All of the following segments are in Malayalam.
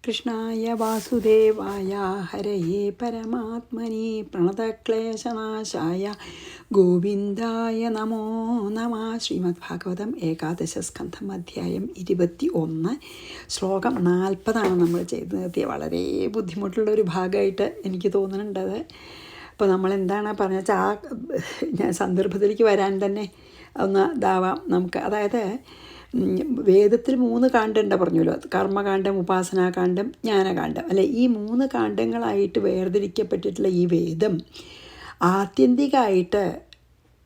കൃഷ്ണായ വാസുദേവായ ഹരയേ പരമാത്മനി പ്രണതക്ലേശനാശായ ഗോവിന്ദായ നമോ നമ. ശ്രീമദ് ഭാഗവതം ഏകാദശസ്കന്ധം അധ്യായം 21 ശ്ലോകം 40 നമ്മൾ ചെയ്ത് നിർത്തിയ വളരെ ബുദ്ധിമുട്ടുള്ളൊരു ഭാഗമായിട്ട് എനിക്ക് തോന്നുന്നുണ്ടത്. അപ്പോൾ നമ്മളെന്താണ് പറഞ്ഞ വെച്ചാൽ ഞാൻ സന്ദർഭത്തിലേക്ക് വരാൻ തന്നെ ഒന്ന് ഇതാവാം നമുക്ക്. അതായത് വേദത്തിൽ 3 കാണ്ഡമുണ്ട് പറഞ്ഞല്ലോ, കർമ്മകാന്ഡം, ഉപാസനാകാന്ഡം, ജ്ഞാനകാന്ഡം അല്ലെ. ഈ 3 കാണ്ഡങ്ങളായിട്ട് വേർതിരിക്കപ്പെട്ടിട്ടുള്ള ഈ വേദം ആത്യന്തികമായിട്ട്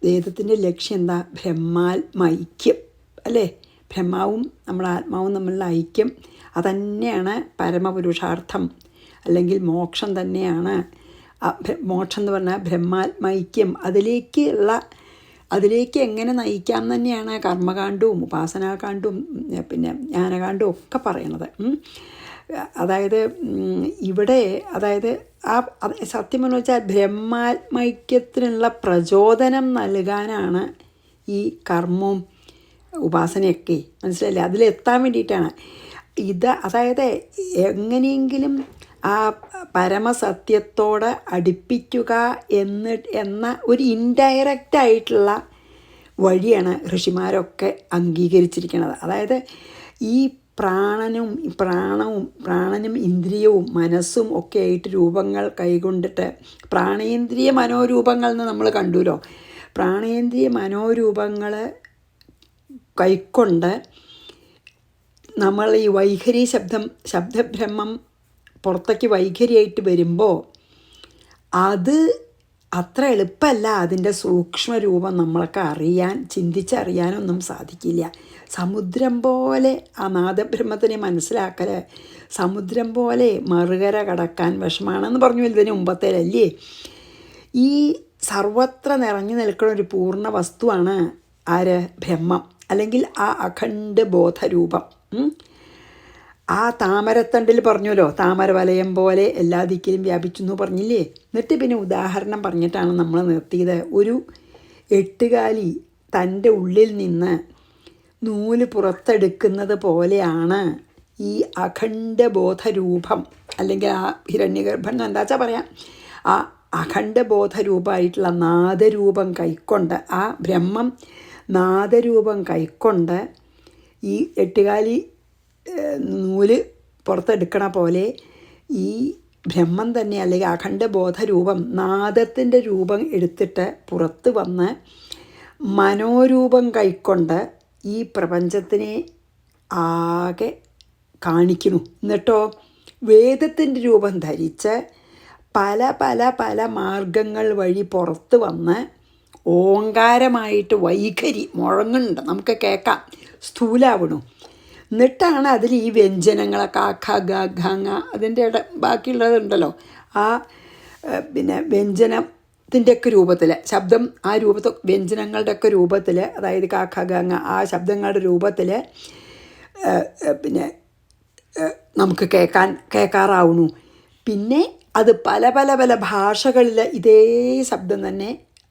വേദത്തിൻ്റെ ലക്ഷ്യം എന്താ? ബ്രഹ്മാത്മൈക്യം അല്ലേ. ബ്രഹ്മാവും നമ്മളാത്മാവും തമ്മിലുള്ള ഐക്യം അതന്നെയാണ് പരമപുരുഷാർത്ഥം, അല്ലെങ്കിൽ മോക്ഷം തന്നെയാണ്. മോക്ഷം എന്ന് പറഞ്ഞാൽ ബ്രഹ്മാത്മൈക്യം, അതിലേക്ക് എങ്ങനെ നയിക്കാം തന്നെയാണ് കർമ്മകാന്ഡവും ഉപാസനാകാന്ഡവും പിന്നെ ജ്ഞാനകാന്ഡവും ഒക്കെ പറയണത്. അതായത് ഇവിടെ സത്യം എന്ന് വെച്ചാൽ ബ്രഹ്മാത്മൈക്യത്തിനുള്ള പ്രചോദനം നൽകാനാണ് ഈ കർമ്മവും ഉപാസനയൊക്കെ, മനസ്സിലായില്ലേ? അതിലെത്താൻ വേണ്ടിയിട്ടാണ് അതായത് എങ്ങനെയെങ്കിലും ആ പരമസത്യത്തോട് അടുപ്പിക്കുക എന്ന ഒരു ഇൻഡയറക്റ്റായിട്ടുള്ള വഴിയാണ് ഋഷിമാരൊക്കെ അംഗീകരിച്ചിരിക്കുന്നത്. അതായത് ഈ പ്രാണനും ഇന്ദ്രിയവും മനസ്സും ഒക്കെ ആയിട്ട് രൂപങ്ങൾ കൈകൊണ്ടിട്ട്, പ്രാണേന്ദ്രിയ മനോരൂപങ്ങൾ എന്ന് നമ്മൾ കണ്ടുല്ലോ. പ്രാണേന്ദ്രിയ മനോരൂപങ്ങൾ കൈക്കൊണ്ട് നമ്മൾ ഈ വൈഖരി ശബ്ദബ്രഹ്മം പുറത്തേക്ക് വൈഖരിയായിട്ട് വരുമ്പോൾ അത് അത്ര എളുപ്പമല്ല. അതിൻ്റെ സൂക്ഷ്മരൂപം നമ്മൾക്ക് ചിന്തിച്ചറിയാനൊന്നും സാധിക്കില്ല. സമുദ്രം പോലെ ആ നാദബ്രഹ്മത്തിനെ മനസ്സിലാക്കൽ സമുദ്രം പോലെ മറുകര കടക്കാൻ വിഷമാണെന്ന് പറഞ്ഞു ഇതിന് മുമ്പത്തേലല്ലേ. ഈ സർവത്ര നിറഞ്ഞു നിൽക്കുന്ന ഒരു പൂർണ്ണ വസ്തുവാണ് ബ്രഹ്മം, അല്ലെങ്കിൽ ആ അഖണ്ഡ ബോധരൂപം. ആ താമരത്തണ്ടിൽ പറഞ്ഞല്ലോ, താമര വലയം പോലെ എല്ലാ ദിക്കിലും വ്യാപിച്ചു എന്ന് പറഞ്ഞില്ലേ. എന്നിട്ട് പിന്നെ ഉദാഹരണം പറഞ്ഞിട്ടാണ് നമ്മൾ നിർത്തിയത്. ഒരു എട്ടുകാലി തൻ്റെ ഉള്ളിൽ നിന്ന് നൂല് പുറത്തെടുക്കുന്നത് പോലെയാണ് ഈ അഖണ്ഡബോധരൂപം, അല്ലെങ്കിൽ ആ ഹിരണ്യഗർഭൻ എന്താ വെച്ചാൽ പറയാം. ആ അഖണ്ഡബോധരൂപമായിട്ടുള്ള നാദരൂപം കൈക്കൊണ്ട്, ആ ബ്രഹ്മം നാദരൂപം കൈക്കൊണ്ട് ഈ എട്ടുകാലി നൂല് പുറത്തെടുക്കണ പോലെ ഈ ബ്രഹ്മം തന്നെ, അല്ലെങ്കിൽ അഖണ്ഡബോധരൂപം നാദത്തിൻ്റെ രൂപം എടുത്തിട്ട് പുറത്ത് വന്ന് മനോരൂപം കൈക്കൊണ്ട് ഈ പ്രപഞ്ചത്തിനെ ആകെ കാണിക്കുന്നു. എന്നിട്ടോ വേദത്തിൻ്റെ രൂപം ധരിച്ച് പല പല പല മാർഗങ്ങൾ വഴി പുറത്ത് വന്ന് ഓങ്കാരമായിട്ട് വൈഖരി മുഴങ്ങുന്നുണ്ട്, നമുക്ക് കേൾക്കാം, സ്ഥൂലാവണു. എന്നിട്ടാണ് അതിൽ ഈ വ്യഞ്ജനങ്ങൾ കാഖ ഗ ഘ ങ അതിൻ്റെ ബാക്കിയുള്ളതുണ്ടല്ലോ, ആ പിന്നെ വ്യഞ്ജനത്തിൻ്റെയൊക്കെ രൂപത്തിൽ ശബ്ദം, ആ രൂപത്തിൽ വ്യഞ്ജനങ്ങളുടെയൊക്കെ രൂപത്തിൽ, അതായത് കാഖ ഗ ങ ആ ശബ്ദങ്ങളുടെ രൂപത്തിൽ പിന്നെ നമുക്ക് കേൾക്കാറാവുന്നു. പിന്നെ അത് പല പല പല ഭാഷകളിൽ ഇതേ ശബ്ദം തന്നെ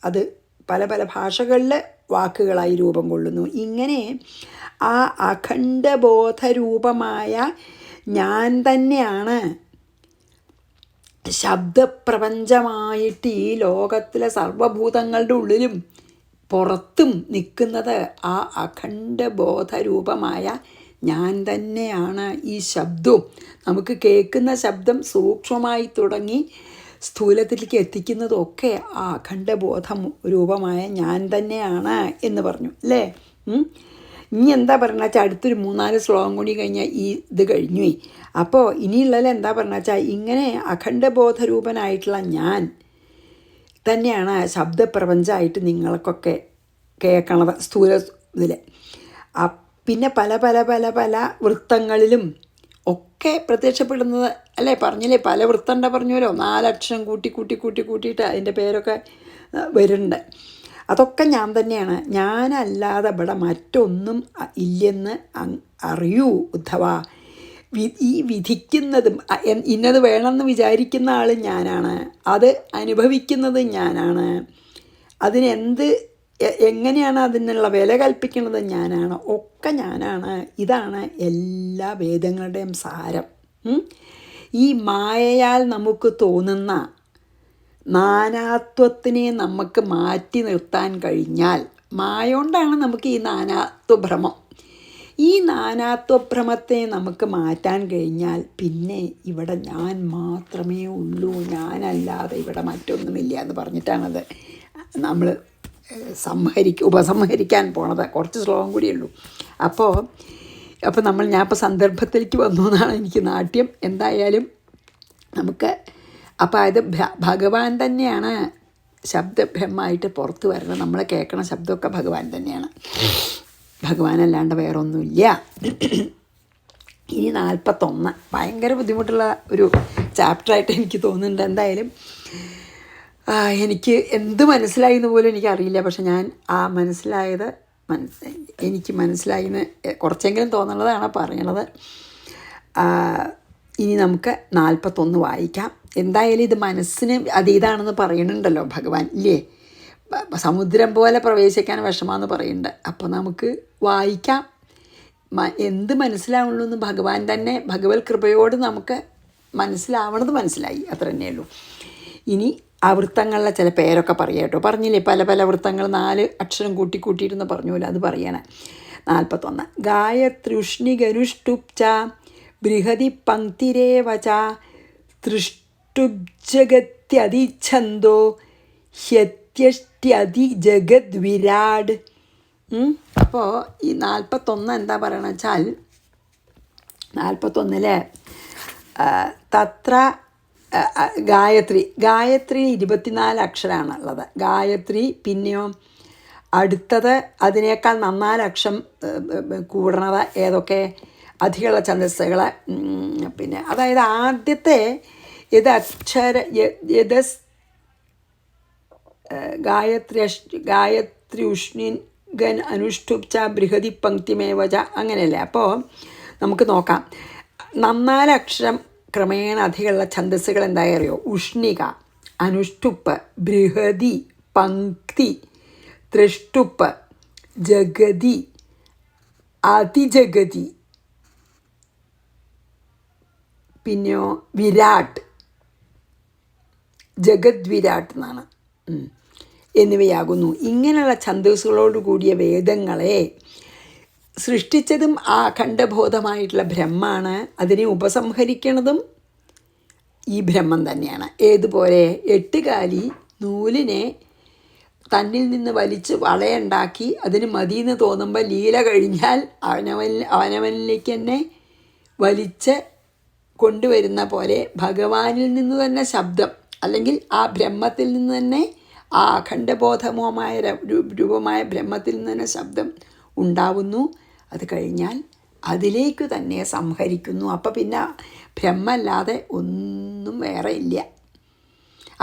അത് പല പല ഭാഷകളിൽ വാക്കുകളായി രൂപം കൊള്ളുന്നു. ഇങ്ങനെ ആ അഖണ്ഡബോധരൂപമായ ഞാൻ തന്നെയാണ് ശബ്ദപ്രപഞ്ചമായിട്ട് ഈ ലോകത്തിലെ സർവഭൂതങ്ങളുടെ ഉള്ളിലും പുറത്തും നിൽക്കുന്നത്. ആ അഖണ്ഡബോധരൂപമായ ഞാൻ തന്നെയാണ് ഈ ശബ്ദവും. നമുക്ക് കേൾക്കുന്ന ശബ്ദം സൂക്ഷ്മമായി തുടങ്ങി സ്ഥൂലത്തിലേക്ക് എത്തിക്കുന്നതൊക്കെ ആ അഖണ്ഡബോധം രൂപമായ ഞാൻ തന്നെയാണ് എന്ന് പറഞ്ഞു അല്ലേ. ഇനി എന്താ പറഞ്ഞ വെച്ചാൽ അടുത്തൊരു 3-4 ശ്ലോകം കൂടി കഴിഞ്ഞാൽ ഈ ഇത് കഴിഞ്ഞു. അപ്പോൾ ഇനിയുള്ളതിൽ എന്താ പറഞ്ഞ വെച്ചാൽ ഇങ്ങനെ അഖണ്ഡബോധരൂപനായിട്ടുള്ള ഞാൻ തന്നെയാണ് ശബ്ദപ്രപഞ്ചമായിട്ട് നിങ്ങൾക്കൊക്കെ കേൾക്കണത് സ്ഥൂല ഇതിൽ. പിന്നെ പല പല പല പല വൃത്തങ്ങളിലും ഒക്കെ പ്രത്യക്ഷപ്പെടുന്നത് അല്ലേ. പറഞ്ഞില്ലേ, പല വൃത്തണ്ട പറഞ്ഞല്ലോ, 4 അക്ഷരം കൂട്ടിയിട്ട് അതിൻ്റെ പേരൊക്കെ വരുന്നുണ്ട്. അതൊക്കെ ഞാൻ തന്നെയാണ്. ഞാനല്ലാതെ ഇവിടെ മറ്റൊന്നും ഇല്ലെന്ന് അറിയൂ ഉദ്ധവ. ഈ വിധിക്കുന്നതും ഇന്നത് വേണമെന്ന് വിചാരിക്കുന്ന ആൾ ഞാനാണ്, അത് അനുഭവിക്കുന്നത് ഞാനാണ്, എങ്ങനെയാണ് അതിനുള്ള വില കൽപ്പിക്കുന്നത് ഞാനാണ്, ഒക്കെ ഞാനാണ്. ഇതാണ് എല്ലാ വേദങ്ങളുടെയും സാരം. ഈ മായയാൽ നമുക്ക് തോന്നുന്ന നാനാത്വത്തിനെ നമുക്ക് മാറ്റി നിർത്താൻ കഴിഞ്ഞാൽ, മായ കൊണ്ടാണ് നമുക്ക് ഈ നാനാത്വഭ്രമം, ഈ നാനാത്വഭ്രമത്തെ നമുക്ക് മാറ്റാൻ കഴിഞ്ഞാൽ പിന്നെ ഇവിടെ ഞാൻ മാത്രമേ ഉള്ളൂ, ഞാനല്ലാതെ ഇവിടെ മറ്റൊന്നുമില്ല എന്ന് പറഞ്ഞിട്ടാണത് നമ്മൾ ഉപസംഹരിക്കാൻ പോണത്. കുറച്ച് ശ്ലോകം കൂടിയേ ഉള്ളൂ. അപ്പോൾ ഞാനിപ്പോൾ സന്ദർഭത്തിലേക്ക് വന്നു എന്നാണ് എനിക്ക് നാട്യം. എന്തായാലും നമുക്ക് അപ്പോൾ അത് ഭഗവാൻ തന്നെയാണ് ശബ്ദബ്രഹ്മമായിട്ട് പുറത്ത് വരുന്നത്. നമ്മൾ കേൾക്കണ ശബ്ദമൊക്കെ ഭഗവാൻ തന്നെയാണ്, ഭഗവാനല്ലാണ്ട് വേറൊന്നുമില്ല. ഇനി 41 ഭയങ്കര ബുദ്ധിമുട്ടുള്ള ഒരു ചാപ്റ്ററായിട്ട് എനിക്ക് തോന്നുന്നുണ്ട്. എന്തായാലും എനിക്ക് എന്ത് മനസ്സിലായി എന്ന് പോലും എനിക്കറിയില്ല. പക്ഷെ ഞാൻ ആ എനിക്ക് മനസ്സിലായിന്ന് കുറച്ചെങ്കിലും തോന്നുന്നതാണ് പറയണത്. ഇനി നമുക്ക് 41 വായിക്കാം. എന്തായാലും ഇത് മനസ്സിന് അതീതാണെന്ന് പറയുന്നുണ്ടല്ലോ ഭഗവാൻ, ഇല്ലേ? സമുദ്രം പോലെ പ്രവേശിക്കാൻ വിഷമാണെന്ന് പറയുന്നുണ്ട്. അപ്പോൾ നമുക്ക് വായിക്കാം. എന്ത് മനസ്സിലാവുള്ളൂ എന്ന് ഭഗവാൻ തന്നെ, ഭഗവത് കൃപയോട് നമുക്ക് മനസ്സിലാവണത് അത്ര തന്നെയുള്ളൂ. ഇനി ആ വൃത്തങ്ങളിലെ ചില പേരൊക്കെ പറയാം കേട്ടോ. പറഞ്ഞില്ലേ പല പല വൃത്തങ്ങൾ 4 അക്ഷരം കൂട്ടിയിരുന്ന് പറഞ്ഞൂല, അത് പറയണേ. 41 ഗായത്രുഷ്ണിഗനുഷ്ടുപ്ച ബൃഹതി പങ്ക്തിരേവച തൃഷ്ടുബ്ജഗത്യതിച്ഛന്തോ ഹ്യത്യഷ്ട്യതി ജഗദ്വിരാട്. അപ്പോൾ ഈ 41 എന്താ പറയണമെന്ന് വെച്ചാൽ, 41 തത്ര ഗായത്രി 24 അക്ഷരമാണുള്ളത്. ഗായത്രി, പിന്നെയോ അടുത്തത് അതിനേക്കാൾ 4 അക്ഷരം കൂടണത് ഏതൊക്കെ? അധികമുള്ള ഛന്ദസ്സുകൾ. പിന്നെ അതായത് ആദ്യത്തെ ഗായത്രി ഉഷ്ണിഗൻ അനുഷ്ടുപ്ച ബൃഹതി പങ്ക്തിമേവച, അങ്ങനെയല്ലേ? അപ്പോൾ നമുക്ക് നോക്കാം. 4 അക്ഷരം ക്രമേണ അധികമുള്ള ഛന്ദസ്സുകൾ എന്തായി അറിയോ? ഉഷ്ണിക, അനുഷ്ടുപ്പ്, ബൃഹതി, പങ്ക്തി, ത്രിഷ്ടുപ്പ്, ജഗതി, അതിജഗതി, പിന്നെയോ വിരാട്, ജഗദ്വിരാട് എന്നാണ് എന്നിവയാകുന്നു. ഇങ്ങനെയുള്ള ഛന്ദസ്സുകളോട് കൂടിയ വേദങ്ങളെ സൃഷ്ടിച്ചതും ആ അഖണ്ഡബോധമായിട്ടുള്ള ബ്രഹ്മാണ്. അതിനെ ഉപസംഹരിക്കുന്നതും ഈ ബ്രഹ്മം തന്നെയാണ്. ഏതുപോലെ 8 കാലി നൂലിനെ തന്നിൽ നിന്ന് വലിച്ച് വളയുണ്ടാക്കി അതിന് മതിയെന്ന് തോന്നുമ്പോൾ ലീല കഴിഞ്ഞാൽ അവനവനിലേക്ക് തന്നെ വലിച്ച് കൊണ്ടുവരുന്ന പോലെ ഭഗവാനിൽ നിന്ന് തന്നെ ശബ്ദം, അല്ലെങ്കിൽ ആ ബ്രഹ്മത്തിൽ നിന്ന് തന്നെ, ആ അഖണ്ഡബോധമോമായ രൂപമായ ബ്രഹ്മത്തിൽ നിന്ന് തന്നെ ശബ്ദം ഉണ്ടാവുന്നു. അത് കഴിഞ്ഞാൽ അതിലേക്ക് തന്നെ സംഹരിക്കുന്നു. അപ്പോൾ പിന്നെ ബ്രഹ്മല്ലാതെ ഒന്നും വേറെ ഇല്ല.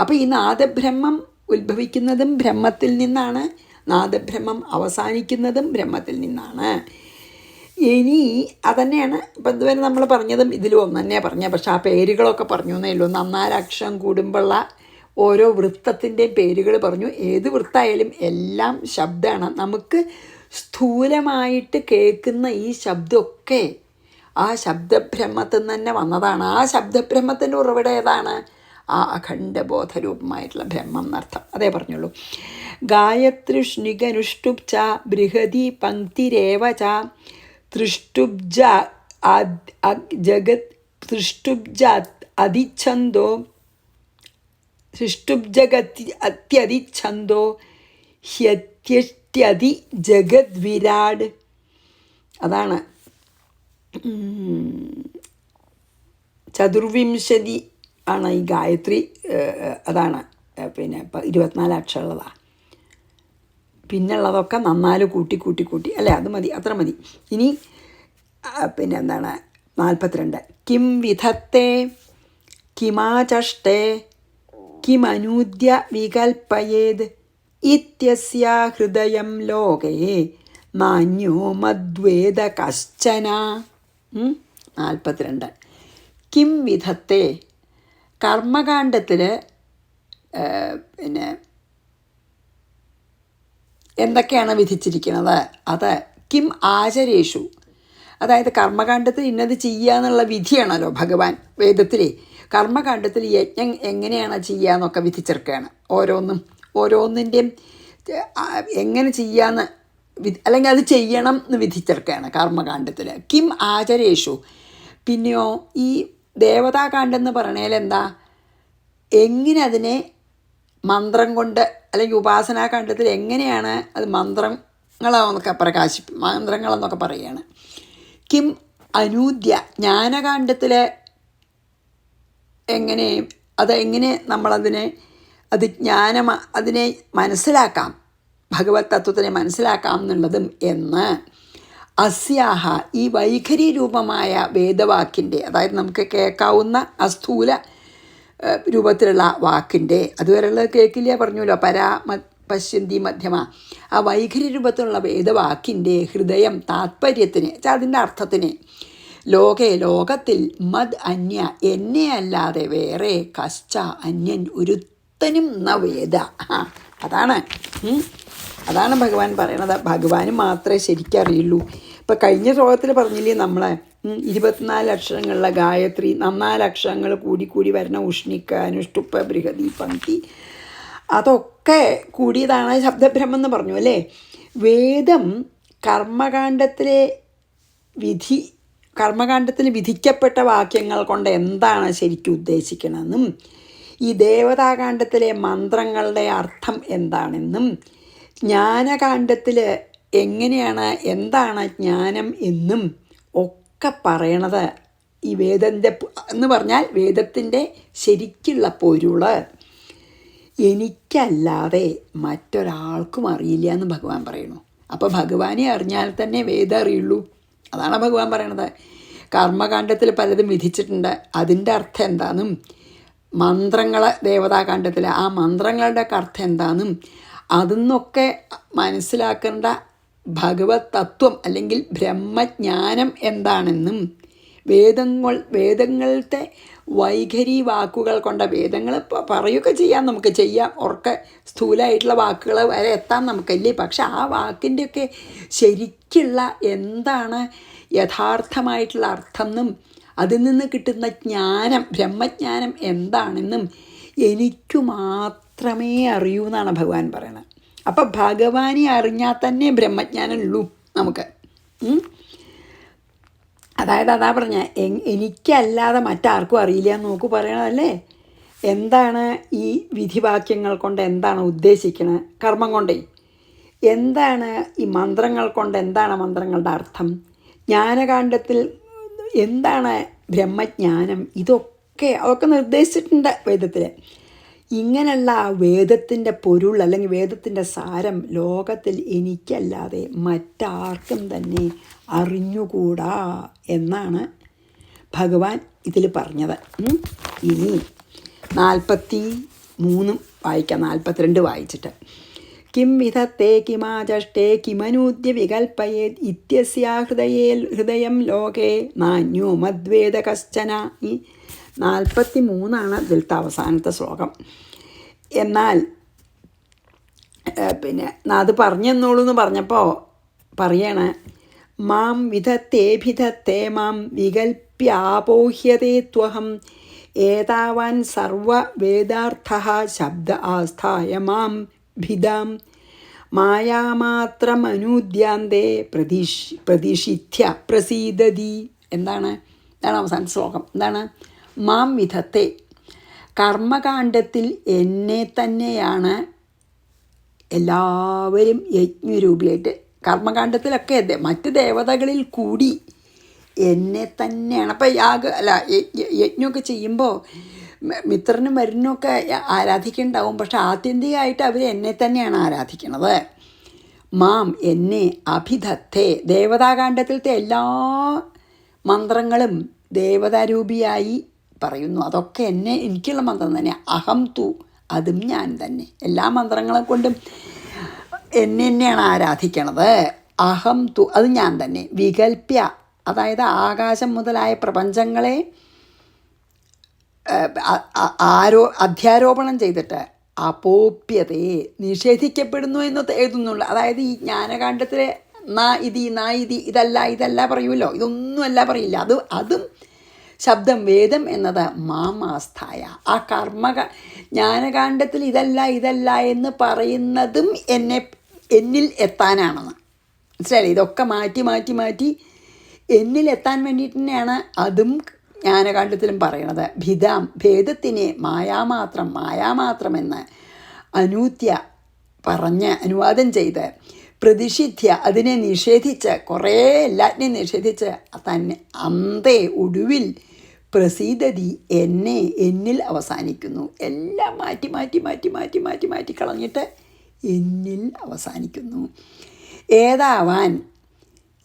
അപ്പോൾ ഈ നാദബ്രഹ്മം ഉത്ഭവിക്കുന്നതും ബ്രഹ്മത്തിൽ നിന്നാണ്, നാദബ്രഹ്മം അവസാനിക്കുന്നതും ബ്രഹ്മത്തിൽ നിന്നാണ്. ഇനി അതന്നെയാണ് ഇപ്പം ഇതുവരെ നമ്മൾ പറഞ്ഞതും ഇതിലും ഒന്ന് തന്നെയാണ് പറഞ്ഞത്. പക്ഷെ ആ പേരുകളൊക്കെ പറഞ്ഞു എന്നേ ഉള്ളൂ. 4 അക്ഷരം കൂടുമ്പോഴുള്ള ഓരോ വൃത്തത്തിൻ്റെയും പേരുകൾ പറഞ്ഞു. ഏത് വൃത്തമായാലും എല്ലാം ശബ്ദമാണ്. നമുക്ക് സ്ഥൂലമായിട്ട് കേൾക്കുന്ന ഈ ശബ്ദമൊക്കെ ആ ശബ്ദബ്രഹ്മത്തിൽ നിന്ന് തന്നെ വന്നതാണ്. ആ ശബ്ദബ്രഹ്മത്തിൻ്റെ ഉറവിടം ഏതാണ്? ആ അഖണ്ഡബോധരൂപമായിട്ടുള്ള ബ്രഹ്മം എന്നർത്ഥം. അതേ പറഞ്ഞുള്ളൂ. ഗായത്രിഷ്ണിഗനുഷ്ടുപ്ച ബൃഹതി പങ്ക്തിരേവച തൃഷ്ടുബ്ജ ജഗത് തൃഷ്ടുബ്ജ അതിച്ഛന്തോ സൃഷ്ടുബ്ജഗതി അത്യതിച്ഛന്തോ ഹ്യത്യഷ്ട്യതി ജഗദ്വിരാട്. അതാണ് 24 ആണ് ഈ ഗായത്രി. അതാണ് പിന്നെ 24 അക്ഷരമുള്ളതാണ്. പിന്നുള്ളതൊക്കെ 4 കൂട്ടി അല്ലേ? അത് മതി, അത്ര മതി. ഇനി പിന്നെ എന്താണ് 42 കിം വിധത്തെ കിമാചഷ്ടേ കിമനൂദ്യ വികൽപ്പയേത് ഇത്യസ്യ ഹൃദയം ലോകേ നാന്യോ മദ്വേദ കശ്ചന. 42 കിം വിധത്തെ. കർമ്മകാണ്ഡത്തിൽ പിന്നെ എന്തൊക്കെയാണ് വിധിച്ചിരിക്കുന്നത്? അത് കിം ആചരേഷു, അതായത് കർമ്മകാണ്ഡത്തിൽ ഇന്നത് ചെയ്യുക എന്നുള്ള വിധിയാണല്ലോ ഭഗവാൻ വേദത്തിലെ. കർമ്മകാണ്ഡത്തിൽ യജ്ഞം എങ്ങനെയാണ് ചെയ്യുക എന്നൊക്കെ വിധിച്ചെടുക്കുകയാണ്. ഓരോന്നിൻ്റെയും എങ്ങനെ ചെയ്യാന്ന് അല്ലെങ്കിൽ അത് ചെയ്യണം എന്ന് വിധിച്ചെടുക്കുകയാണ് കർമ്മകാണ്ഡത്തിൽ. കിം ആചരേഷു. പിന്നെയോ ഈ ദേവതാകാന്ഡം എന്ന് പറയണേൽ എന്താ, എങ്ങനെ അതിനെ മന്ത്രം കൊണ്ട് അല്ലെങ്കിൽ ഉപാസനാകാന്ഡത്തിൽ എങ്ങനെയാണ് അത് മന്ത്രങ്ങളെന്നൊക്കെ മന്ത്രങ്ങളെന്നൊക്കെ പറയുകയാണ്. കിം അനൂദ്യ. ജ്ഞാനകാന്ഡത്തിൽ എങ്ങനെ നമ്മളതിനെ അതിനെ മനസ്സിലാക്കാം, ഭഗവത് തത്വത്തിനെ മനസ്സിലാക്കാം എന്നുള്ളതും എന്ന് അസ്യാഹ ഈ വൈഖരി രൂപമായ വേദവാക്കിൻ്റെ, അതായത് നമുക്ക് കേൾക്കാവുന്ന അസ്ഥൂല രൂപത്തിലുള്ള വാക്കിൻ്റെ, അതുവരെയുള്ളത് കേൾക്കില്ല പറഞ്ഞല്ലോ, പശ്യന്തി മധ്യമ, ആ വൈഖരി രൂപത്തിലുള്ള വേദവാക്കിൻ്റെ ഹൃദയം താത്പര്യത്തിന് അതിൻ്റെ അർത്ഥത്തിന് ലോകത്തിൽ മദ് അന്യ എന്നെ അല്ലാതെ വേറെ കശ്ച അന്യൻ ഒരുത്തനും ന വേദ. അതാണ് ഭഗവാൻ പറയണത്. ഭഗവാന് മാത്രമേ ശരിക്കറിയുള്ളൂ. ഇപ്പം കഴിഞ്ഞ ശ്ലോകത്തിൽ പറഞ്ഞില്ലേ നമ്മളെ 24 അക്ഷരങ്ങളുള്ള ഗായത്രി, 4 അക്ഷരങ്ങൾ കൂടി വരുന്ന ഉഷ്ണിക്ക, അനുഷ്ടുപ്പ, ബൃഹതി, പങ്ക്തി, അതൊക്കെ കൂടിയതാണ് ശബ്ദബ്രഹ്മം എന്ന് പറഞ്ഞു അല്ലേ. വേദം കർമ്മകാണ്ഡത്തിന് വിധിക്കപ്പെട്ട വാക്യങ്ങൾ കൊണ്ട് എന്താണ് ശരിക്കും ഉദ്ദേശിക്കണമെന്നും ഈ ദേവതാകാന്ഡത്തിലെ മന്ത്രങ്ങളുടെ അർത്ഥം എന്താണെന്നും ജ്ഞാനകാന്ഡത്തിൽ എന്താണ് ജ്ഞാനം എന്നും ഒക്കെ പറയണത് ഈ വേദൻ്റെ എന്ന് പറഞ്ഞാൽ വേദത്തിൻ്റെ ശരിക്കുള്ള പൊരുള് എനിക്കല്ലാതെ മറ്റൊരാൾക്കും അറിയില്ല എന്ന് ഭഗവാൻ പറയുന്നു. അപ്പോൾ ഭഗവാനെ അറിഞ്ഞാൽ തന്നെ വേദം അറിയുള്ളൂ. അതാണ് ഭഗവാൻ പറയണത്. കർമ്മകാണ്ഡത്തിൽ പലതും വിധിച്ചിട്ടുണ്ട്, അതിൻ്റെ അർത്ഥം എന്താണെന്നും മന്ത്രങ്ങൾ ദേവതാകാന്ഡത്തിൽ ആ മന്ത്രങ്ങളുടെ അർത്ഥം എന്താണെന്നും അതിന്നൊക്കെ മനസ്സിലാക്കേണ്ട ഭഗവത് തത്വം അല്ലെങ്കിൽ ബ്രഹ്മജ്ഞാനം എന്താണെന്നും വേദങ്ങളിലത്തെ വൈഖരി വാക്കുകൾ കൊണ്ട് വേദങ്ങൾ പറയുകയൊക്കെ ചെയ്യാം, നമുക്ക് ചെയ്യാം, ഉറക്കെ സ്ഥൂലമായിട്ടുള്ള വാക്കുകൾ വരെ എത്താം നമുക്കല്ലേ. പക്ഷെ ആ വാക്കിൻ്റെയൊക്കെ ശരിക്കുള്ള എന്താണ് യഥാർത്ഥമായിട്ടുള്ള അർത്ഥം എന്നും അതിൽ നിന്ന് കിട്ടുന്ന ജ്ഞാനം ബ്രഹ്മജ്ഞാനം എന്താണെന്നും എനിക്ക് മാത്രമേ അറിയൂ എന്നാണ് ഭഗവാൻ പറയണത്. അപ്പം ഭഗവാനെ അറിഞ്ഞാൽ തന്നെ ബ്രഹ്മജ്ഞാനം ഉള്ളൂ നമുക്ക്. അതായത് അതാ പറഞ്ഞ എനിക്കല്ലാതെ മറ്റാർക്കും അറിയില്ല എന്ന് നോക്കൂ പറയണതല്ലേ. എന്താണ് ഈ വിധിവാക്യങ്ങൾ കൊണ്ട് എന്താണ് ഉദ്ദേശിക്കുന്നത്, കർമ്മം കൊണ്ടേ എന്താണ് ഈ മന്ത്രങ്ങൾ കൊണ്ട് എന്താണ് മന്ത്രങ്ങളുടെ അർത്ഥം, ജ്ഞാനകാന്ഡത്തിൽ എന്താണ് ബ്രഹ്മജ്ഞാനം, അതൊക്കെ നിർദ്ദേശിച്ചിട്ടുണ്ട് വേദത്തിൽ. ഇങ്ങനെയുള്ള വേദത്തിൻ്റെ പൊരുൾ അല്ലെങ്കിൽ വേദത്തിൻ്റെ സാരം ലോകത്തിൽ എനിക്കല്ലാതെ മറ്റാർക്കും തന്നെ അറിഞ്ഞുകൂടാ എന്നാണ് ഭഗവാൻ ഇതിൽ പറഞ്ഞത്. ഇനി 43 വായിക്കാം, 42 വായിച്ചിട്ട്. കിം വിധത്തെ കിമാചഷ്ടേ കിമനൂദ്യ വികൽപ്പയേത് ഇത്യസ്യാ ഹൃദയം ലോകേ നാന്യോ മദ്വേദ കശ്ചന. ഈ 43 ഇതിലത്തെ അവസാനത്തെ ശ്ലോകം. എന്നാൽ പിന്നെ അത് പറഞ്ഞെന്നോളൂ എന്ന് പറഞ്ഞപ്പോൾ പറയണ മാം വിധത്തെ മാം വികൽപ്യാപോഹ്യതേ ത്വഹം ഏതാവാൻ സർവവേദാർത്ഥഃ ശബ്ദ ആസ്ഥായ മാം ഭിദാം മായാമാത്രമനൂദ്യാന്തേ പ്രതീക്ഷിഥ്യ പ്രസീദതി. ഇതാണ് അവസാന ശ്ലോകം. എന്താണ്? മാം വിധത്തെ, കർമ്മകാണ്ഡത്തിൽ എന്നെ തന്നെയാണ് എല്ലാവരും യജ്ഞരൂപിയായിട്ട്, കർമ്മകാണ്ഡത്തിലൊക്കെ മറ്റ് ദേവതകളിൽ കൂടി എന്നെ തന്നെയാണ്. അപ്പം യജ്ഞമൊക്കെ ചെയ്യുമ്പോൾ മിത്രനും വരുണൊക്കെ ആരാധിക്കുന്നുണ്ടാവും, പക്ഷെ ആത്യന്തികമായിട്ട് അവർ എന്നെ തന്നെയാണ് ആരാധിക്കണത്. മാം എന്നെ അഭിധത്തെ, ദേവതാകാന്ഡത്തിലത്തെ എല്ലാ മന്ത്രങ്ങളും ദേവതാരൂപിയായി പറയുന്നു. അതൊക്കെ എനിക്കുള്ള മന്ത്രം തന്നെ. അഹം തു, അതും ഞാൻ തന്നെ. എല്ലാ മന്ത്രങ്ങളെ കൊണ്ടും എന്നെ തന്നെയാണ് ആരാധിക്കണത്. അഹം തു, അത് ഞാൻ തന്നെ. വികൽപ്യ, അതായത് ആകാശം മുതലായ പ്രപഞ്ചങ്ങളെ അധ്യാരോപണം ചെയ്തിട്ട് അപോപ്യതയെ നിഷേധിക്കപ്പെടുന്നു എന്ന് എഴുതുന്നുള്ളൂ. അതായത് ഈ ജ്ഞാനകാണ്ഡത്തിലെ നാ ഇതി ഇതല്ല പറയുമല്ലോ, ഇതൊന്നുമല്ല പറയില്ല. അതും ശബ്ദം വേദം എന്നത് മാം ആസ്ഥായ, ആ ജ്ഞാനകാണ്ഡത്തിൽ ഇതല്ല എന്ന് പറയുന്നതും എന്നിൽ എത്താനാണെന്ന് മനസ്സിലായില്ലേ. ഇതൊക്കെ മാറ്റി എന്നിൽ എത്താൻ വേണ്ടിയിട്ട് തന്നെയാണ് അതും ജ്ഞാനകാണ്ഡത്തിലും പറയണത്. ഭേദത്തിനെ മായാമാത്രമെന്ന് അനൂത്യ പറഞ്ഞ് അനുവാദം ചെയ്ത് പ്രതിഷിധ്യ അതിനെ നിഷേധിച്ച്, കുറേ എല്ലാറ്റിനെയും നിഷേധിച്ച് തന്നെ അന്തേ ഒടുവിൽ പ്രസീദതി എന്നിൽ അവസാനിക്കുന്നു. എല്ലാം മാറ്റി കളഞ്ഞിട്ട് എന്നിൽ അവസാനിക്കുന്നു. ഏതാവാൻ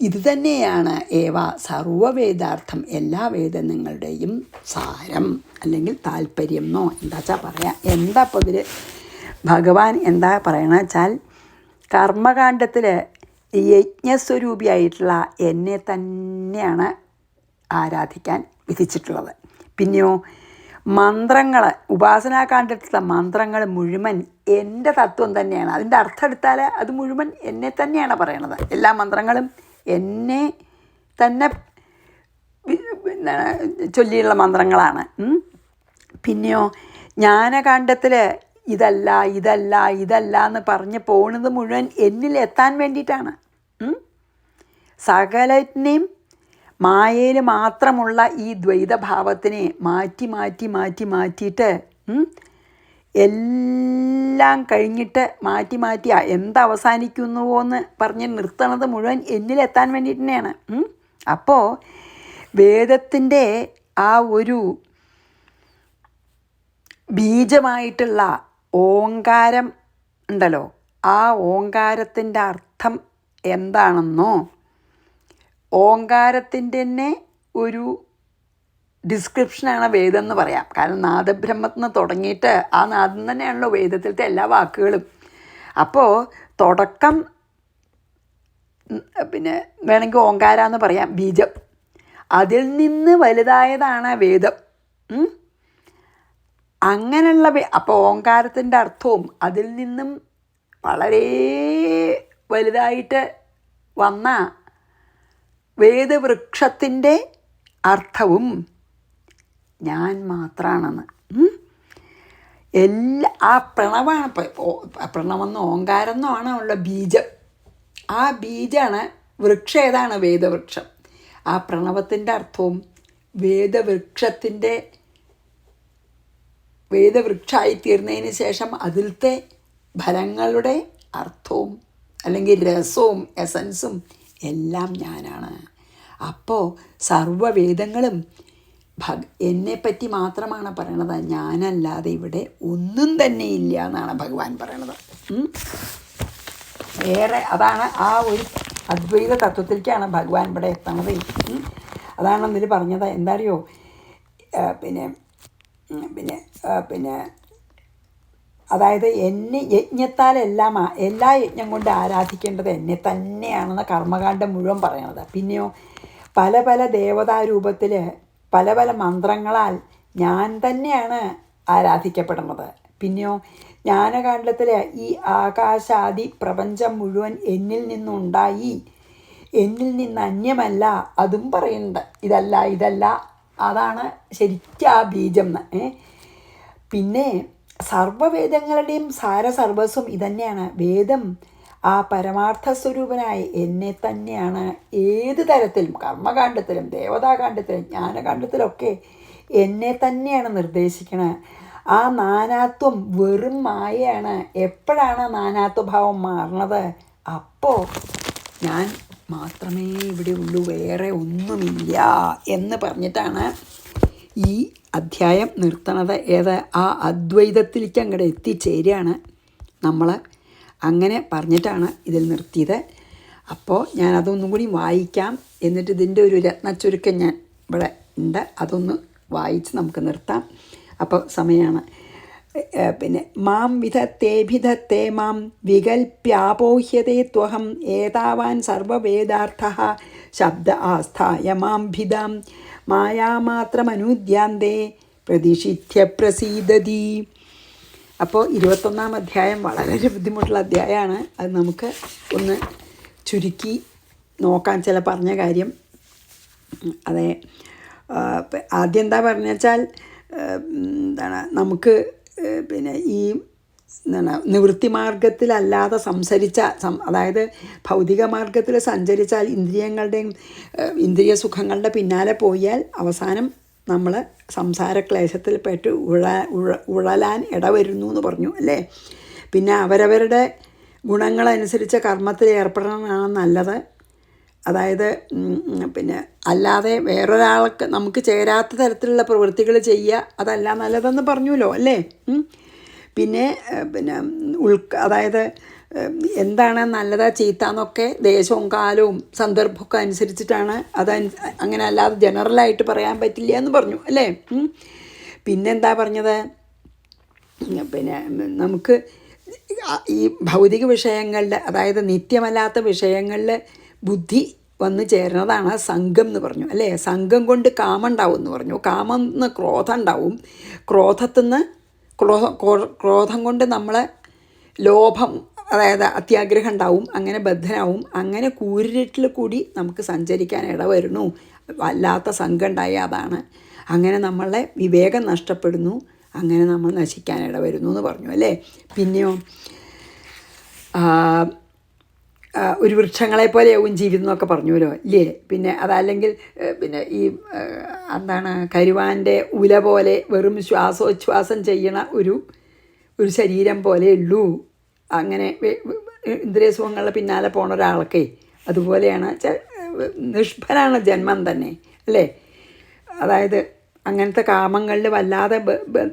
ഇത് തന്നെയാണ് ഏവ സർവവേദാർത്ഥം, എല്ലാ വേദങ്ങളുടെയും സാരം അല്ലെങ്കിൽ താല്പര്യം എന്നോ എന്താച്ചാ പറയാം. എന്താ ഇപ്പോൾ ഇതിൽ ഭഗവാൻ എന്താ പറയണ വെച്ചാൽ, കർമ്മകാണ്ഡത്തിൽ യജ്ഞസ്വരൂപിയായിട്ടുള്ള എന്നെ തന്നെയാണ് ആരാധിക്കാൻ വിധിച്ചിട്ടുള്ളത്. പിന്നെയോ മന്ത്രങ്ങൾ, ഉപാസനാകാണ്ഡത്തിലെ മന്ത്രങ്ങൾ മുഴുവൻ എൻ്റെ തത്വം തന്നെയാണ്. അതിൻ്റെ അർത്ഥം എടുത്താൽ അത് മുഴുവൻ എന്നെ തന്നെയാണ് പറയണത്. എല്ലാ മന്ത്രങ്ങളും എന്നെ തന്നെ ചൊല്ലിയുള്ള മന്ത്രങ്ങളാണ്. പിന്നെയോ ജ്ഞാനകാണ്ഡത്തിൽ ഇതല്ല എന്ന് പറഞ്ഞ് പോകുന്നത് മുഴുവൻ എന്നിൽ എത്താൻ വേണ്ടിയിട്ടാണ്. സകലത്തിനെയും മായയിൽ മാത്രമുള്ള ഈ ദ്വൈതഭാവത്തിനെ മാറ്റിയിട്ട് എല്ലാം കഴിഞ്ഞിട്ട് മാറ്റി എന്തവസാനിക്കുന്നുവോ എന്ന് പറഞ്ഞ് നിർത്തണത് മുഴുവൻ എന്നിലെത്താൻ വേണ്ടിയിട്ട് തന്നെയാണ്. അപ്പോൾ വേദത്തിൻ്റെ ആ ഒരു ബീജമായിട്ടുള്ള ഓങ്കാരം ഉണ്ടല്ലോ, ആ ഓങ്കാരത്തിൻ്റെ അർത്ഥം എന്താണെന്നോ, ഓങ്കാരത്തിൻ്റെ തന്നെ ഒരു ഡിസ്ക്രിപ്ഷനാണ് വേദം എന്ന് പറയാം. കാരണം നാദബ്രഹ്മത്തിൽ നിന്ന് തുടങ്ങിയിട്ട് ആ നാദം തന്നെയാണല്ലോ വേദത്തിലത്തെ എല്ലാ വാക്കുകളും. അപ്പോൾ തുടക്കം പിന്നെ വേണമെങ്കിൽ ഓങ്കാര എന്ന് പറയാം, ബീജം. അതിൽ നിന്ന് വലുതായതാണ് വേദം. അങ്ങനെയുള്ള അപ്പോൾ ഓങ്കാരത്തിൻ്റെ അർത്ഥവും അതിൽ നിന്നും വളരെ വലുതായിട്ട് വന്ന വേദവൃക്ഷത്തിൻ്റെ അർത്ഥവും ഞാൻ മാത്രമാണെന്ന്. ആ പ്രണവാണ്. പ്രണവെന്നോ ഓങ്കാരെന്നോ ആണ് ഉള്ള ബീജം. ആ ബീജാണ് വൃക്ഷം. ഏതാണ് വേദവൃക്ഷം. ആ പ്രണവത്തിൻ്റെ അർത്ഥവും വേദവൃക്ഷമായി തീർന്നതിന് ശേഷം അതിലത്തെ ഫലങ്ങളുടെ അർത്ഥവും അല്ലെങ്കിൽ രസവും എസൻസും എല്ലാം ഞാനാണ്. അപ്പോൾ സർവവേദങ്ങളും എന്നെപ്പറ്റി മാത്രമാണ് പറയണത്. ഞാനല്ലാതെ ഇവിടെ ഒന്നും തന്നെ ഇല്ല എന്നാണ് ഭഗവാൻ പറയണത്. വേറെ അതാണ് ആ ഒരു അദ്വൈത തത്വത്തിലേക്കാണ് ഭഗവാൻ ഇവിടെ എത്തണത്. അതാണ് ഇതിൽ പറഞ്ഞത്. എന്താ അറിയോ, പിന്നെ അതായത് എന്നെ യജ്ഞത്താലെല്ലാം എല്ലാ യജ്ഞം കൊണ്ട് ആരാധിക്കേണ്ടത് എന്നെ തന്നെയാണെന്ന് കർമ്മകാണ്ഡം മുഴുവൻ പറയണത്. പിന്നെയോ പല പല ദേവതാരൂപത്തിൽ പല പല മന്ത്രങ്ങളാൽ ഞാൻ തന്നെയാണ് ആരാധിക്കപ്പെടുന്നത്. പിന്നെയോ ജ്ഞാനകാണ്ഡത്തിൽ ഈ ആകാശാദി പ്രപഞ്ചം മുഴുവൻ എന്നിൽ നിന്നുണ്ടായി, എന്നിൽ നിന്ന് അന്യമല്ല, അതും പറയുന്നുണ്ട്. ഇതല്ല അതാണ് ശരിക്കും ആ ബീജം എന്ന്. പിന്നെ സർവവേദങ്ങളുടെയും സാരസർവസ്വം ഇതന്നെയാണ്. വേദം ആ പരമാർത്ഥ സ്വരൂപനായ എന്നെ തന്നെയാണ് ഏത് തരത്തിലും, കർമ്മകാണ്ഡത്തിലും ദേവതാകാണ്ഡത്തിലും ജ്ഞാനകാണ്ഡത്തിലൊക്കെ എന്നെ തന്നെയാണ് നിർദ്ദേശിക്കണത്. ആ നാനാത്വം വെറും മായയാണ്. എപ്പോഴാണ് നാനാത്വഭാവം മാറണത്? അപ്പോൾ ഞാൻ മാത്രമേ ഇവിടെ ഉള്ളൂ, വേറെ ഒന്നുമില്ല എന്ന് പറഞ്ഞിട്ടാണ് ഈ അധ്യായം നിർത്തണത്. ആ അദ്വൈതത്തിലേക്ക് അങ്ങോട്ട് എത്തിച്ചേരുകയാണ് നമ്മൾ. അങ്ങനെ പറഞ്ഞിട്ടാണ് ഇതിൽ നിർത്തിയത്. അപ്പോൾ ഞാനതൊന്നും കൂടി വായിക്കാം. എന്നിട്ട് ഇതിൻ്റെ ഒരു രത്നച്ചുരുക്കം ഞാൻ ഇവിടെ ഉണ്ട്, അതൊന്ന് വായിച്ച് നമുക്ക് നിർത്താം. അപ്പോൾ സമയമാണ്. പിന്നെ മാം വിധത്തെ മാം വികൽപ്യാപോഹ്യതേ ത്വഹം ഏതാവാൻ സർവവേദാർത്ഥ ശബ്ദ ആസ്ഥായ മാം ഭിദാം മായാമാത്രമനുദ്യാന്തേ പ്രതിഷിധ്യ പ്രസീദതി. അപ്പോൾ 21-ാം അധ്യായം വളരെ ബുദ്ധിമുട്ടുള്ള അധ്യായമാണ്. അത് നമുക്ക് ഒന്ന് ചുരുക്കി നോക്കാൻ ചില പറഞ്ഞ കാര്യം. അതെ, ആദ്യം എന്താ പറഞ്ഞു വെച്ചാൽ എന്താണ് നമുക്ക് പിന്നെ ഈ എന്താണ് നിവൃത്തി മാർഗത്തിലല്ലാതെ അതായത് ഭൗതിക മാർഗത്തിൽ സഞ്ചരിച്ചാൽ ഇന്ദ്രിയ സുഖങ്ങളുടെ പിന്നാലെ പോയാൽ അവസാനം നമ്മൾ സംസാര ക്ലേശത്തിൽപ്പെട്ട് ഉഴലാൻ ഇടവരുന്നു എന്ന് പറഞ്ഞു അല്ലേ. പിന്നെ അവരവരുടെ ഗുണങ്ങളനുസരിച്ച് കർമ്മത്തിൽ ഏർപ്പെടാനാണ് നല്ലത്. അതായത് പിന്നെ അല്ലാതെ വേറൊരാൾക്ക് നമുക്ക് ചേരാത്ത തരത്തിലുള്ള പ്രവൃത്തികൾ ചെയ്യുക അതല്ല നല്ലതെന്ന് പറഞ്ഞല്ലോ അല്ലേ. പിന്നെ അതായത് എന്താണ് നല്ലതാ ചീത്ത എന്നൊക്കെ ദേശവും കാലവും സന്ദർഭമൊക്കെ അനുസരിച്ചിട്ടാണ്. അങ്ങനെ അല്ലാതെ ജനറലായിട്ട് പറയാൻ പറ്റില്ല എന്ന് പറഞ്ഞു അല്ലേ. പിന്നെന്താ പറഞ്ഞത്, പിന്നെ നമുക്ക് ഈ ഭൗതിക വിഷയങ്ങളിൽ, അതായത് നിത്യമല്ലാത്ത വിഷയങ്ങളിൽ ബുദ്ധി വന്ന് ചേരുന്നതാണ് സംഘം എന്ന് പറഞ്ഞു അല്ലേ. സംഘം കൊണ്ട് കാമം ഉണ്ടാവും എന്ന് പറഞ്ഞു. കാമം എന്ന് ക്രോധം ഉണ്ടാവും. ക്രോധം കൊണ്ട് നമ്മൾ ലോഭം, അതായത് അത്യാഗ്രഹം ഉണ്ടാവും. അങ്ങനെ ബദ്ധനാവും. അങ്ങനെ കൂരിരുട്ടിൽ കൂടി നമുക്ക് സഞ്ചരിക്കാൻ ഇടവരുന്നു. വല്ലാത്ത സംഘം ഉണ്ടായ അതാണ്. അങ്ങനെ നമ്മളെ വിവേകം നഷ്ടപ്പെടുന്നു. അങ്ങനെ നമ്മൾ നശിക്കാൻ ഇടവരുന്നു എന്ന് പറഞ്ഞു അല്ലേ. പിന്നെയോ ഒരു വൃക്ഷങ്ങളെ പോലെയാവും ജീവിതം എന്നൊക്കെ പറഞ്ഞുവല്ലോ ഇല്ലേ. പിന്നെ അതല്ലെങ്കിൽ പിന്നെ ഈ എന്താണ് കരുവാൻ്റെ ഉല പോലെ വെറും ശ്വാസോച്ഛ്വാസം ചെയ്യണ ഒരു ശരീരം പോലെ ഉള്ളൂ. അങ്ങനെ ഇന്ദ്രിയസുഖങ്ങളുടെ പിന്നാലെ പോണ ഒരാൾക്ക് അതുപോലെയാണ്. നിഷ്ഫലാണ് ജന്മം തന്നെ അല്ലേ. അതായത് അങ്ങനത്തെ കാമങ്ങളിൽ വല്ലാതെ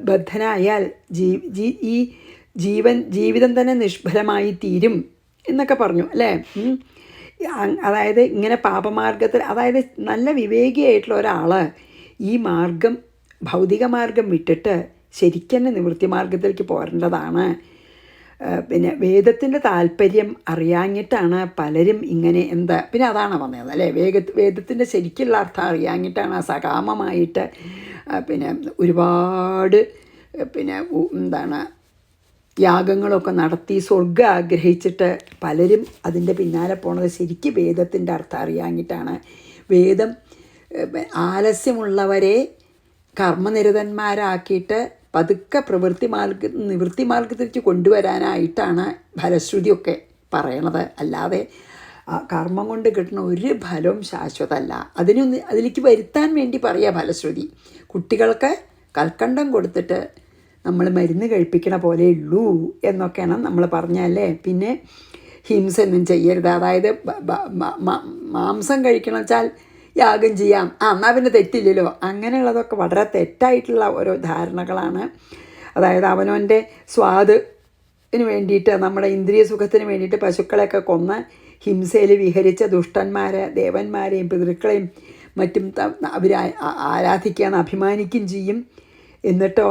ബദ്ധനായാൽ ഈ ജീവിതം തന്നെ നിഷ്ഫലമായി തീരും എന്നൊക്കെ പറഞ്ഞു അല്ലേ. അതായത് ഇങ്ങനെ പാപമാർഗത്തിൽ, അതായത് നല്ല വിവേകിയായിട്ടുള്ള ഒരാൾ ഈ മാർഗം, ഭൗതിക മാർഗം വിട്ടിട്ട് ശരിക്കും നിവൃത്തി മാർഗത്തിലേക്ക് പോരേണ്ടതാണ്. പിന്നെ വേദത്തിൻ്റെ താല്പര്യം അറിയാഞ്ഞിട്ടാണ് പലരും ഇങ്ങനെ പിന്നെ അതാണ് പറഞ്ഞത് അല്ലേ. വേദത്തിൻ്റെ ശരിക്കുള്ള അർത്ഥം അറിയാഞ്ഞിട്ടാണ് സകാമമായിട്ട് പിന്നെ ഒരുപാട് പിന്നെ എന്താണ് യാഗങ്ങളൊക്കെ നടത്തി സ്വർഗ്ഗം ആഗ്രഹിച്ചിട്ട് പലരും അതിൻ്റെ പിന്നാലെ പോണത് ശരിക്കും വേദത്തിൻ്റെ അർത്ഥം അറിയാഞ്ഞിട്ടാണ്. വേദം ആലസ്യമുള്ളവരെ കർമ്മനിരതന്മാരാക്കിയിട്ട് പതുക്കെ നിവൃത്തി മാർഗത്തിലേക്ക് കൊണ്ടുവരാനായിട്ടാണ് ഫലശ്രുതിയൊക്കെ പറയണത്. അല്ലാതെ കർമ്മം കൊണ്ട് കിട്ടുന്ന ഒരു ഫലവും ശാശ്വതമല്ല. അതിലേക്ക് വരുത്താൻ വേണ്ടി പറയുക ഫലശ്രുതി. കുട്ടികൾക്ക് കൽക്കണ്ടം കൊടുത്തിട്ട് നമ്മൾ മരുന്ന് കഴിപ്പിക്കണ പോലെ ഉള്ളൂ എന്നൊക്കെയാണ് നമ്മൾ പറഞ്ഞല്ലേ. പിന്നെ ഹിംസ ഒന്നും ചെയ്യരുത്. അതായത് മാംസം കഴിക്കണം വെച്ചാൽ യാഗം ചെയ്യാം, എന്നാൽ പിന്നെ തെറ്റില്ലല്ലോ. അങ്ങനെയുള്ളതൊക്കെ വളരെ തെറ്റായിട്ടുള്ള ഓരോ ധാരണകളാണ്. അതായത് അവനവൻ്റെ സ്വാദിന് വേണ്ടിയിട്ട്, നമ്മുടെ ഇന്ദ്രിയ സുഖത്തിന് വേണ്ടിയിട്ട് പശുക്കളെയൊക്കെ കൊന്ന് ഹിംസയിൽ വിഹരിച്ച ദുഷ്ടന്മാരെ, ദേവന്മാരെയും പിതൃക്കളെയും മറ്റും അവർ ആരാധിക്കുകയെന്ന് അഭിമാനിക്കുകയും ചെയ്യും. എന്നിട്ടോ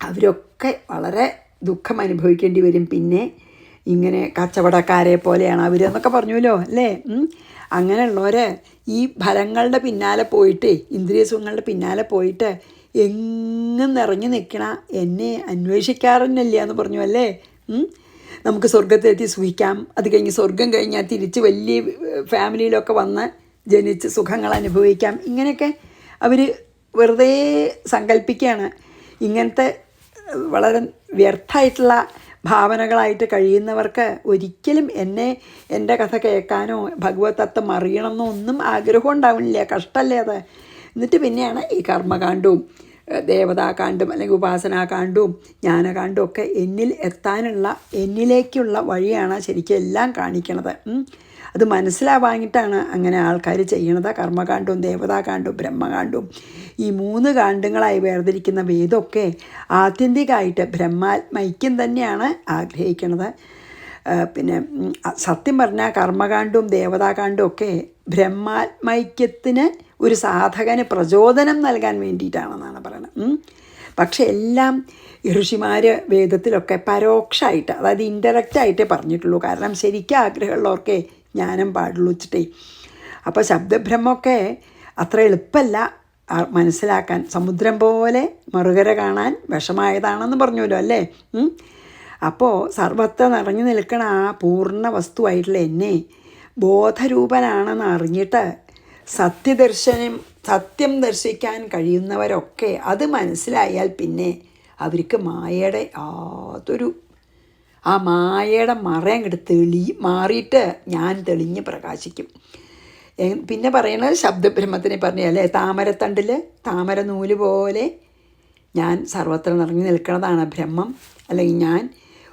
അവരൊക്കെ വളരെ ദുഃഖം അനുഭവിക്കേണ്ടി വരും. പിന്നെ ഇങ്ങനെ കച്ചവടക്കാരെ പോലെയാണ് അവരെന്നൊക്കെ പറഞ്ഞുല്ലോ അല്ലേ. അങ്ങനെയുള്ളവർ ഈ ഫലങ്ങളുടെ പിന്നാലെ പോയിട്ട്, ഇന്ദ്രിയസുഖങ്ങളുടെ പിന്നാലെ പോയിട്ട് എങ്ങും നിറഞ്ഞു നിൽക്കണ എന്നെ അന്വേഷിക്കാറന്നില്ല എന്ന് പറഞ്ഞു അല്ലേ. നമുക്ക് സ്വർഗത്തിലെത്തി സുഖിക്കാം, അത് കഴിഞ്ഞ് സ്വർഗം കഴിഞ്ഞാൽ തിരിച്ച് വലിയ ഫാമിലിയിലൊക്കെ വന്ന് ജനിച്ച് സുഖങ്ങൾ അനുഭവിക്കാം. ഇങ്ങനെയൊക്കെ അവർ വെറുതെ സങ്കല്പിക്കുകയാണ്. ഇങ്ങനത്തെ വളരെ വ്യർത്ഥമായിട്ടുള്ള ഭാവനകളായിട്ട് കഴിയുന്നവർക്ക് ഒരിക്കലും എൻ്റെ കഥ കേൾക്കാനോ ഭഗവത് തത്വം അറിയണമെന്നോ ഒന്നും ആഗ്രഹം ഉണ്ടാവില്ല. കഷ്ടമല്ലേ അത്. എന്നിട്ട് പിന്നെയാണ് ഈ കർമ്മകാണ്ഡവും ദേവതാകാണ്ഡം അല്ലെങ്കിൽ ഉപാസനാകാണ്ഡവും ജ്ഞാനകാണ്ഡവും ഒക്കെ എന്നിലേക്കുള്ള വഴിയാണ് ശരിക്കും എല്ലാം കാണിക്കണത്. അത് മനസ്സിലാവാഞ്ഞിട്ടാണ് അങ്ങനെ ആൾക്കാർ ചെയ്യണത്. കർമ്മകാണ്ഡവും ദേവതാകാണ്ഡവും ബ്രഹ്മകാണ്ഡവും ഈ 3 കാണ്ഡങ്ങളായി വേർതിരിക്കുന്ന വേദമൊക്കെ ആത്യന്തികമായിട്ട് ബ്രഹ്മാത്മൈക്യം തന്നെയാണ് ആഗ്രഹിക്കുന്നത്. പിന്നെ സത്യം പറഞ്ഞാൽ കർമ്മകാണ്ഡവും ദേവതാകാണ്ഡവും ഒക്കെ ബ്രഹ്മാത്മൈക്യത്തിന് ഒരു സാധകന് പ്രചോദനം നൽകാൻ വേണ്ടിയിട്ടാണെന്നാണ് പറയുന്നത്. പക്ഷെ എല്ലാം ഋഷിമാർ വേദത്തിലൊക്കെ പരോക്ഷമായിട്ട്, അതായത് ഇൻഡയറക്റ്റായിട്ടേ പറഞ്ഞിട്ടുള്ളൂ. കാരണം ശരിക്കും ആഗ്രഹമുള്ളവർക്കേ ജ്ഞാനം പാടുള്ളൂ വെച്ചിട്ടേ. അപ്പോൾ ശബ്ദബ്രഹ്മമൊക്കെ അത്ര എളുപ്പമല്ല മനസ്സിലാക്കാൻ. സമുദ്രം പോലെ മറുകര കാണാൻ വിഷമായതാണെന്ന് പറഞ്ഞല്ലോ അല്ലേ. അപ്പോൾ സർവത്ര നിറഞ്ഞു നിൽക്കണ ആ പൂർണ്ണ വസ്തുവായിട്ടുള്ള എന്നെ ബോധരൂപനാണെന്ന് അറിഞ്ഞിട്ട് സത്യം ദർശിക്കാൻ കഴിയുന്നവരൊക്കെ അത് മനസ്സിലായാൽ പിന്നെ അവർക്ക് മായയുടെ ആ മായയുടെ മറയങ്ങോട്ട് മാറിയിട്ട് ഞാൻ തെളിഞ്ഞ് പ്രകാശിക്കും. പിന്നെ പറയണത് ശബ്ദബ്രഹ്മത്തിനെ പറഞ്ഞല്ലേ, താമരത്തണ്ടിൽ താമര നൂല് പോലെ ഞാൻ സർവത്ര നിറഞ്ഞു നിൽക്കുന്നതാണ് ബ്രഹ്മം. അല്ലെങ്കിൽ ഞാൻ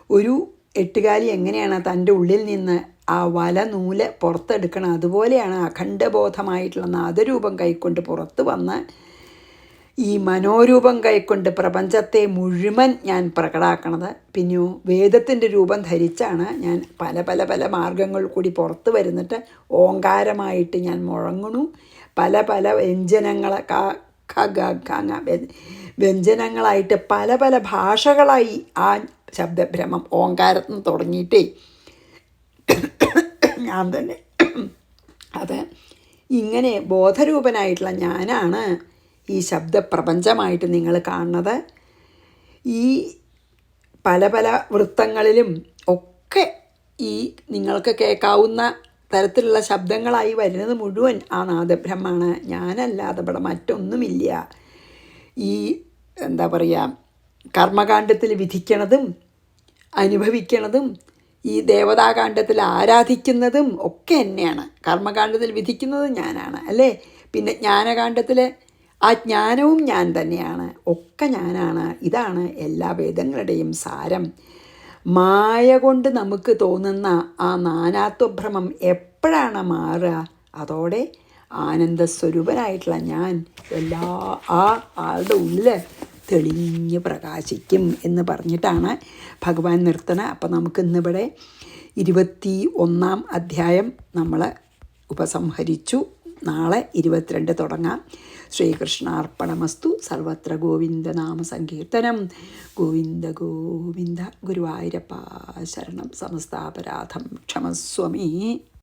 ഒരു എട്ടുകാലി എങ്ങനെയാണ് തൻ്റെ ഉള്ളിൽ നിന്ന് ആ വല നൂല് പുറത്തെടുക്കണം, അതുപോലെയാണ് അഖണ്ഡബോധമായിട്ടുള്ള നാദരൂപം കൈക്കൊണ്ട് പുറത്ത് വന്ന് ഈ മനോരൂപം കൈക്കൊണ്ട് പ്രപഞ്ചത്തെ മുഴുവൻ ഞാൻ പ്രകടാക്കണത്. പിന്നെയോ വേദത്തിൻ്റെ രൂപം ധരിച്ചാണ് ഞാൻ പല പല പല മാർഗങ്ങൾ കൂടി പുറത്ത് വരുന്നിട്ട് ഓങ്കാരമായിട്ട് ഞാൻ മുഴങ്ങണു. പല പല വ്യഞ്ജനങ്ങൾ വ്യഞ്ജനങ്ങളായിട്ട് പല പല ഭാഷകളായി ആ ശബ്ദഭ്രമം ഓങ്കാരത്തിന് തുടങ്ങിയിട്ടേ ഞാൻ തന്നെ. അത് ഇങ്ങനെ ബോധരൂപനായിട്ടുള്ള ഞാനാണ് ഈ ശബ്ദപ്രപഞ്ചമായിട്ട് നിങ്ങൾ കാണുന്നത്. ഈ പല പല വൃത്തങ്ങളിലും ഒക്കെ ഈ നിങ്ങൾക്ക് കേൾക്കാവുന്ന തരത്തിലുള്ള ശബ്ദങ്ങളായി വരുന്നത് മുഴുവൻ ആ നാദബ്രഹ്മാണ്. ഞാനല്ലാതെ ഇവിടെ മറ്റൊന്നുമില്ല. ഈ എന്താ പറയുക, കർമ്മകാണ്ഡത്തിൽ വിധിക്കണതും അനുഭവിക്കണതും ഈ ദേവതാകാണ്ഡത്തിൽ ആരാധിക്കുന്നതും ഒക്കെ എന്നെയാണ്. കർമ്മകാണ്ഡത്തിൽ വിധിക്കുന്നത് ഞാനാണ് അല്ലേ. പിന്നെ ജ്ഞാനകാണ്ഡത്തിൽ ആ ജ്ഞാനവും ഞാൻ തന്നെയാണ്. ഒക്കെ ഞാനാണ്. ഇതാണ് എല്ലാ വേദങ്ങളുടെയും സാരം. മായ കൊണ്ട് നമുക്ക് തോന്നുന്ന ആ നാനാത്വഭ്രമം എപ്പോഴാണ് മാറുക? അതോടെ ആനന്ദസ്വരൂപനായിട്ടുള്ള ഞാൻ ആളുടെ ഉള്ളിൽ തെളിഞ്ഞ് പ്രകാശിക്കും എന്ന് പറഞ്ഞിട്ടാണ് ഭഗവാൻ നിർത്തണത്. അപ്പോൾ നമുക്ക് ഇന്നിവിടെ 21 അധ്യായം നമ്മൾ ഉപസംഹരിച്ചു. നാളെ 22 തുടങ്ങാം. ശ്രീകൃഷ്ണാർപ്പണമസ്തു. സർവത്ര ഗോവിന്ദനാമ സങ്കീർത്തനം. ഗോവിന്ദ ഗോവിന്ദ. ഗുരുവായൂരപ്പ ശരണം. സമസ്താപരാധം ക്ഷമസ്വമേ.